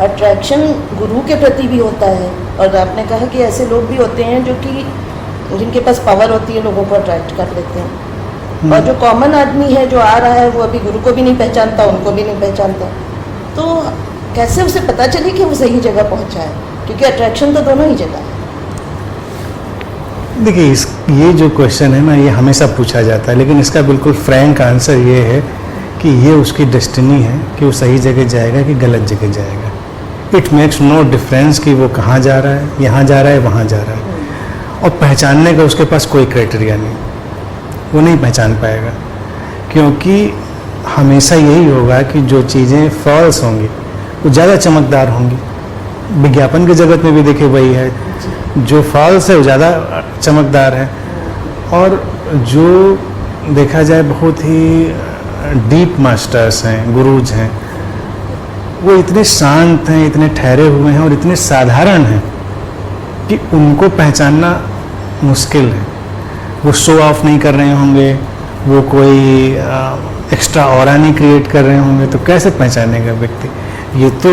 Attraction गुरु के प्रति भी होता है, और आपने कहा कि ऐसे लोग भी होते हैं जो कि जिनके पास पावर होती है, लोगों को अट्रैक्ट कर लेते हैं। और जो कॉमन आदमी है जो आ रहा है, वो अभी गुरु को भी नहीं पहचानता, उनको भी नहीं पहचानता, तो कैसे उसे पता चले कि वो सही जगह पहुंचा है? क्योंकि अट्रैक्शन तो दोनों ही जगह है। देखिए, ये जो क्वेश्चन है ना, ये हमेशा पूछा जाता है, लेकिन इसका बिल्कुल फ्रैंक आंसर ये है कि ये उसकी डेस्टिनी है कि वो सही जगह जाएगा कि गलत जगह जाएगा। इट मेक्स नो डिफरेंस कि वो कहाँ जा रहा है, यहाँ जा रहा है, वहाँ जा रहा है। और पहचानने का उसके पास कोई क्राइटेरिया नहीं, वो नहीं पहचान पाएगा, क्योंकि हमेशा यही होगा कि जो चीज़ें फॉल्स होंगी वो ज़्यादा चमकदार होंगी। विज्ञापन के जगत में भी देखिए वही है, जो फॉल्स है वो ज़्यादा चमकदार है, और जो देखा जाए बहुत ही डीप मास्टर्स हैं, गुरुज हैं, वो इतने शांत हैं, इतने ठहरे हुए हैं और इतने साधारण हैं कि उनको पहचानना मुश्किल है। वो शो ऑफ नहीं कर रहे होंगे, वो कोई एक्स्ट्रा ऑरा नहीं क्रिएट कर रहे होंगे, तो कैसे पहचानेगा व्यक्ति? ये तो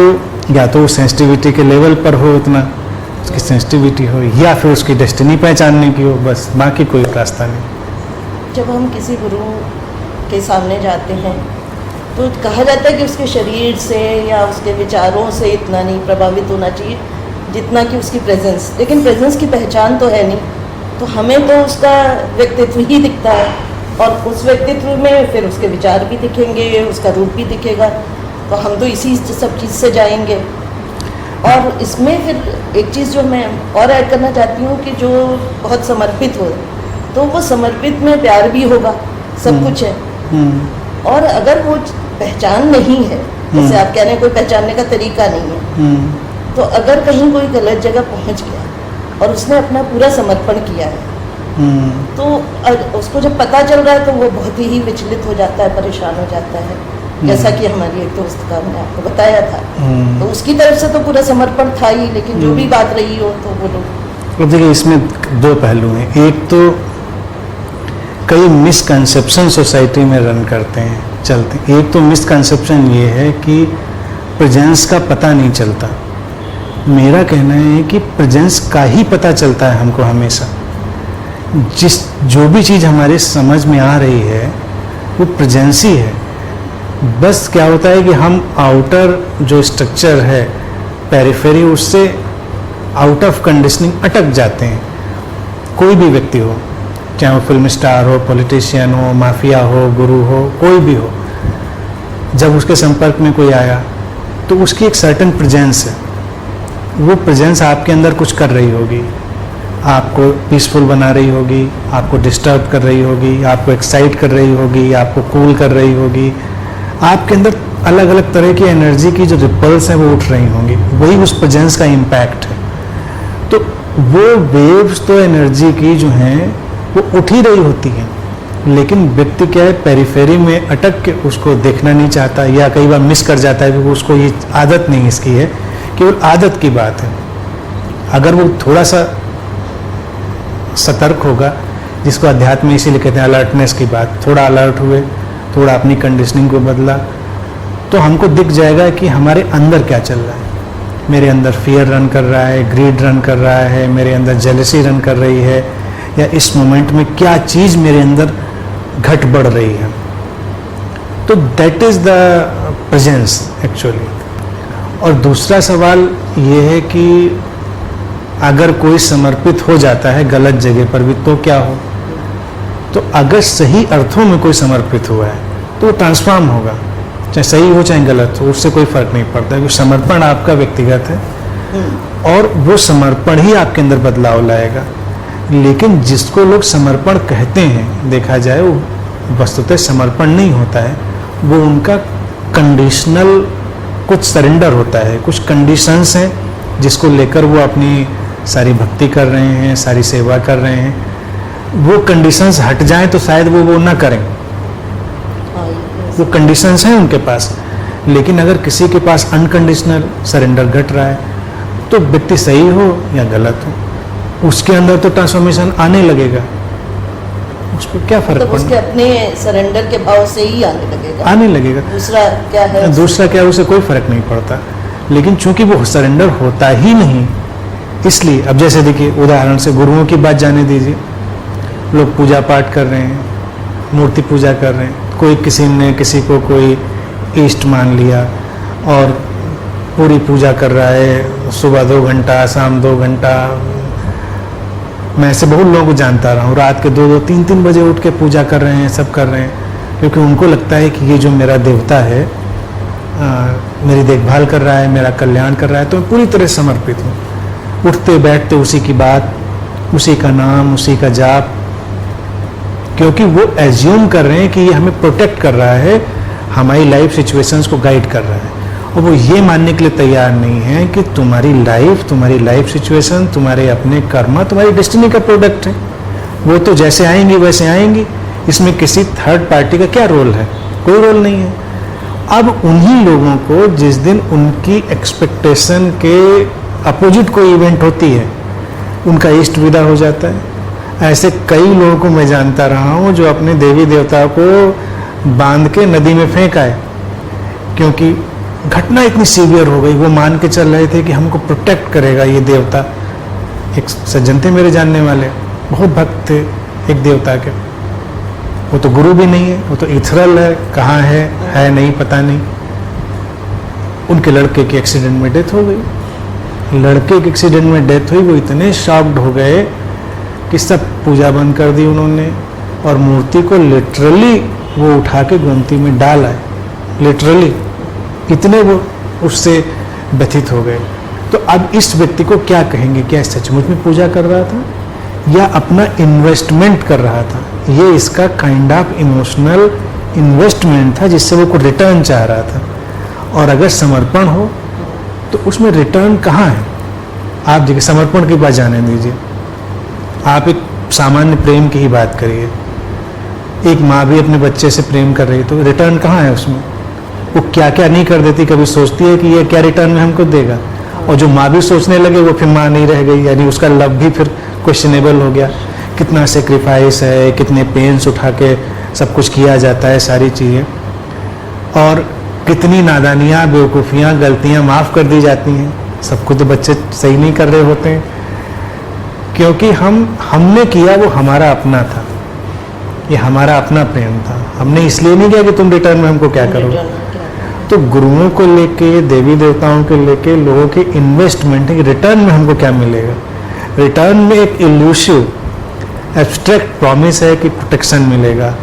या तो सेंसिटिविटी के लेवल पर हो, उतना उसकी सेंसिटिविटी हो, या फिर उसकी डेस्टिनी पहचानने की हो, बस, बाकी कोई रास्ता नहीं। जब हम किसी गुरु के सामने जाते हैं तो कहा जाता है कि उसके शरीर से या उसके विचारों से इतना नहीं प्रभावित होना चाहिए जितना कि उसकी प्रेजेंस, लेकिन प्रेजेंस की पहचान तो है नहीं, तो हमें तो उसका व्यक्तित्व ही दिखता है, और उस व्यक्तित्व में फिर उसके विचार भी दिखेंगे, उसका रूप भी दिखेगा, तो हम तो इसी सब चीज़ से जाएंगे। और इसमें फिर एक चीज़ जो मैं और ऐड करना चाहती हूँ कि जो बहुत समर्पित हो, तो वो समर्पित में प्यार भी होगा, सब कुछ है। और अगर वो पहचान नहीं है, जैसे आप कह रहे हैं कोई पहचानने का तरीका नहीं है, तो अगर कहीं कोई गलत जगह पहुंच गया और उसने अपना पूरा समर्पण किया है, तो उसको जब पता चल रहा है तो वो बहुत ही विचलित हो जाता है, परेशान हो जाता है, जैसा कि हमारी एक दोस्त का मैंने आपको बताया था। तो उसकी तरफ से तो पूरा समर्पण था ही, लेकिन जो भी बात रही हो तो वो लोग। देखिए, इसमें दो पहलू हैं। एक तो कई मिसकंसेप्शन सोसाइटी में रन करते हैं, चलते हैं। एक तो मिसकंसेप्शन ये है कि प्रेजेंस का पता नहीं चलता। मेरा कहना है कि प्रेजेंस का ही पता चलता है हमको हमेशा। जो भी चीज़ हमारे समझ में आ रही है वो प्रेजेंस ही है। बस क्या होता है कि हम आउटर जो स्ट्रक्चर है, पेरिफेरी, उससे आउट ऑफ कंडीशनिंग अटक जाते हैं। कोई भी व्यक्ति हो, चाहे वो फिल्म स्टार हो, पॉलिटिशियन हो, माफिया हो, गुरु हो, कोई भी हो, जब उसके संपर्क में कोई आया तो उसकी एक सर्टेन प्रेजेंस है। वो प्रेजेंस आपके अंदर कुछ कर रही होगी, आपको पीसफुल बना रही होगी, आपको डिस्टर्ब कर रही होगी, आपको एक्साइट कर रही होगी, आपको कूल कर रही होगी। आपके अंदर अलग अलग तरह की एनर्जी की जो रिपल्स हैं वो उठ रही होंगी, वही उस प्रेजेंस का इम्पैक्ट है। तो वो वेव्स तो एनर्जी की जो हैं वो उठ ही रही होती हैं, लेकिन व्यक्ति क्या है, पेरिफेरी में अटक के उसको देखना नहीं चाहता, या कई बार मिस कर जाता है क्योंकि उसको ये आदत नहीं इसकी है, केवल आदत की बात है। अगर वो थोड़ा सा सतर्क होगा, जिसको अध्यात्म में इसीलिए कहते हैं अलर्टनेस की बात, थोड़ा अलर्ट हुए, थोड़ा अपनी कंडीशनिंग को बदला, तो हमको दिख जाएगा कि हमारे अंदर क्या चल रहा है। मेरे अंदर फियर रन कर रहा है, ग्रीड रन कर रहा है, मेरे अंदर जेलसी रन कर रही है, या इस मोमेंट में क्या चीज़ मेरे अंदर घट बढ़ रही है। तो that is the presence actually. और दूसरा सवाल ये है कि अगर कोई समर्पित हो जाता है गलत जगह पर भी तो क्या हो? तो अगर सही अर्थों में कोई समर्पित हुआ है तो वो ट्रांसफॉर्म होगा, चाहे सही हो चाहे गलत हो, उससे कोई फर्क नहीं पड़ता, क्योंकि समर्पण आपका व्यक्तिगत है और वो समर्पण ही आपके अंदर बदलाव लाएगा। लेकिन जिसको लोग समर्पण कहते हैं, देखा जाए वो वस्तुतः समर्पण नहीं होता है, वो उनका कंडीशनल कुछ सरेंडर होता है, कुछ कंडीशंस हैं जिसको लेकर वो अपनी सारी भक्ति कर रहे हैं, सारी सेवा कर रहे हैं। वो कंडीशंस हट जाएं तो शायद वो ना करें, वो कंडीशंस हैं उनके पास। लेकिन अगर किसी के पास अनकंडीशनल सरेंडर घट रहा है तो व्यक्ति सही हो या गलत हो, उसके अंदर तो ट्रांसफॉर्मेशन आने लगेगा, उसको क्या फर्क पड़ता है? उसके अपने सरेंडर के भाव से ही आने लगेगा। आने लगेगा। दूसरा क्या है? दूसरा क्या है, उसे कोई फर्क नहीं पड़ता। लेकिन चूंकि वो सरेंडर होता ही नहीं, इसलिए अब जैसे देखिए उदाहरण से गुरुओं की बात जाने दीजिए, लोग पूजा पाठ कर रहे हैं, मूर्ति पूजा कर रहे हैं, कोई किसी ने किसी को कोई इष्ट मान लिया और पूरी पूजा कर रहा है, सुबह 2 घंटा, शाम 2 घंटा। मैं ऐसे बहुत लोगों को जानता रहा हूँ, रात के 2-2, 3-3 बजे उठ के पूजा कर रहे हैं, सब कर रहे हैं, क्योंकि उनको लगता है कि ये जो मेरा देवता है मेरी देखभाल कर रहा है, मेरा कल्याण कर रहा है, तो मैं पूरी तरह समर्पित हूँ। उठते बैठते उसी की बात, उसी का नाम, उसी का जाप, क्योंकि वो एज्यूम कर रहे हैं कि ये हमें प्रोटेक्ट कर रहा है, हमारी लाइफ सिचुएशंस को गाइड कर रहा है। और वो ये मानने के लिए तैयार नहीं है कि तुम्हारी लाइफ सिचुएशन, तुम्हारे अपने कर्मा तुम्हारी डेस्टिनी का प्रोडक्ट है। वो तो जैसे आएंगी वैसे आएंगी, इसमें किसी थर्ड पार्टी का क्या रोल है? कोई रोल नहीं है। अब उन्हीं लोगों को जिस दिन उनकी एक्सपेक्टेशन के अपोजिट कोई इवेंट होती है, उनका इष्ट विदा हो जाता है। ऐसे कई लोगों को मैं जानता रहा हूँ जो अपने देवी देवता को बांध के नदी में फेंक आए, क्योंकि घटना इतनी सीवियर हो गई। वो मान के चल रहे थे कि हमको प्रोटेक्ट करेगा ये देवता। एक सज्जन थे मेरे जानने वाले, बहुत भक्त थे एक देवता के। वो तो गुरु भी नहीं है, वो तो इथरल है, कहाँ है नहीं, पता नहीं। उनके लड़के के एक्सीडेंट में डेथ हो गई। लड़के के एक्सीडेंट में डेथ हुई, वो इतने शॉक्ड हो गए कि सब पूजा बंद कर दी उन्होंने, और मूर्ति को लिटरली वो उठा के गोमती में डाल आए। लिटरली इतने वो उससे व्यथित हो गए। तो अब इस व्यक्ति को क्या कहेंगे? क्या सचमुच में पूजा कर रहा था या अपना इन्वेस्टमेंट कर रहा था? ये इसका काइंड ऑफ इमोशनल इन्वेस्टमेंट था जिससे वो को रिटर्न चाह रहा था। और अगर समर्पण हो तो उसमें रिटर्न कहाँ है? आप देखिए, समर्पण की बात जाने दीजिए, आप एक सामान्य प्रेम की ही बात करिए। एक माँ भी अपने बच्चे से प्रेम कर रही है, तो रिटर्न कहाँ है उसमें? वो क्या क्या नहीं कर देती, कभी सोचती है कि ये क्या रिटर्न में हमको देगा। और जो माँ भी सोचने लगे वो फिर माँ नहीं रह गई, यानी उसका लव भी फिर क्वेश्चनेबल हो गया। कितना सेक्रीफाइस है, कितने पेन्स उठा के सब कुछ किया जाता है, सारी चीज़ें, और कितनी नादानियाँ, बेवकूफ़ियाँ, गलतियाँ माफ़ कर दी जाती हैं। सबको तो बच्चे सही नहीं कर रहे होते हैं, क्योंकि हमने किया वो हमारा अपना था, ये हमारा अपना प्रेम था। हमने इसलिए नहीं किया कि तुम रिटर्न में हमको क्या करो। तो गुरुओं को लेके, देवी देवताओं को लेके लोगों के इन्वेस्टमेंट है कि रिटर्न में हमको क्या मिलेगा। रिटर्न में एक इल्यूसिव एब्स्ट्रैक्ट प्रॉमिस है कि प्रोटेक्शन मिलेगा,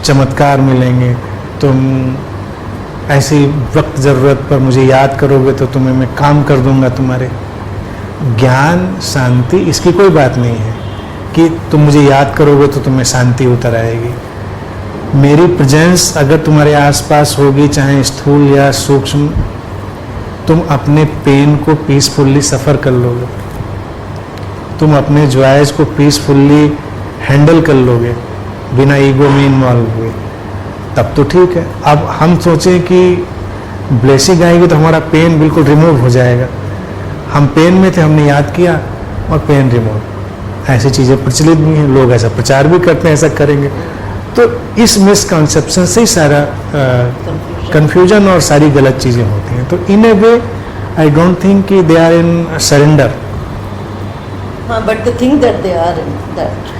चमत्कार मिलेंगे, तुम ऐसी वक्त ज़रूरत पर मुझे याद करोगे तो तुम्हें मैं काम कर दूंगा। तुम्हारे ज्ञान, शांति, इसकी कोई बात नहीं है कि तुम मुझे याद करोगे तो तुम्हें शांति उतर आएगी। मेरी प्रेजेंस अगर तुम्हारे आसपास होगी, चाहे स्थूल या सूक्ष्म, तुम अपने पेन को पीसफुल्ली सफ़र कर लोगे, तुम अपने जॉयज को पीसफुल्ली हैंडल कर लोगे बिना ईगो में इन्वॉल्व हुए, तब तो ठीक है। अब हम सोचें कि ब्लेसिंग आएगी तो हमारा पेन बिल्कुल रिमूव हो जाएगा। हम पेन में थे, हमने याद किया और पेन रिमूव। ऐसी चीज़ें प्रचलित भी हैं, लोग ऐसा प्रचार भी करते हैं, ऐसा करेंगे। तो इस मिसकंसेप्शन से ही सारा कंफ्यूजन और सारी गलत चीज़ें होती हैं। तो इन ए वे आई डोंट थिंक कि they are in surrender, but they think that they are in that,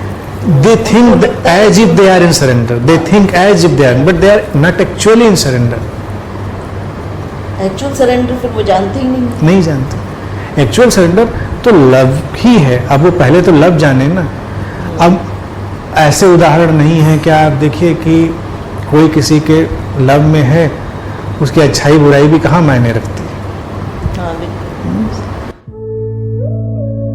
they think as if they are in surrender, they think as if they are, but they are not actually in surrender. Actual surrender फिर वो जानते ही नहीं जानते। Actual surrender तो love ही है। अब वो पहले तो लव जाने ना। अब ऐसे उदाहरण नहीं है कि आप देखिए कि कोई किसी के लव में है, उसकी अच्छाई बुराई भी कहाँ मायने रखती है। हाँ बिल्कुल।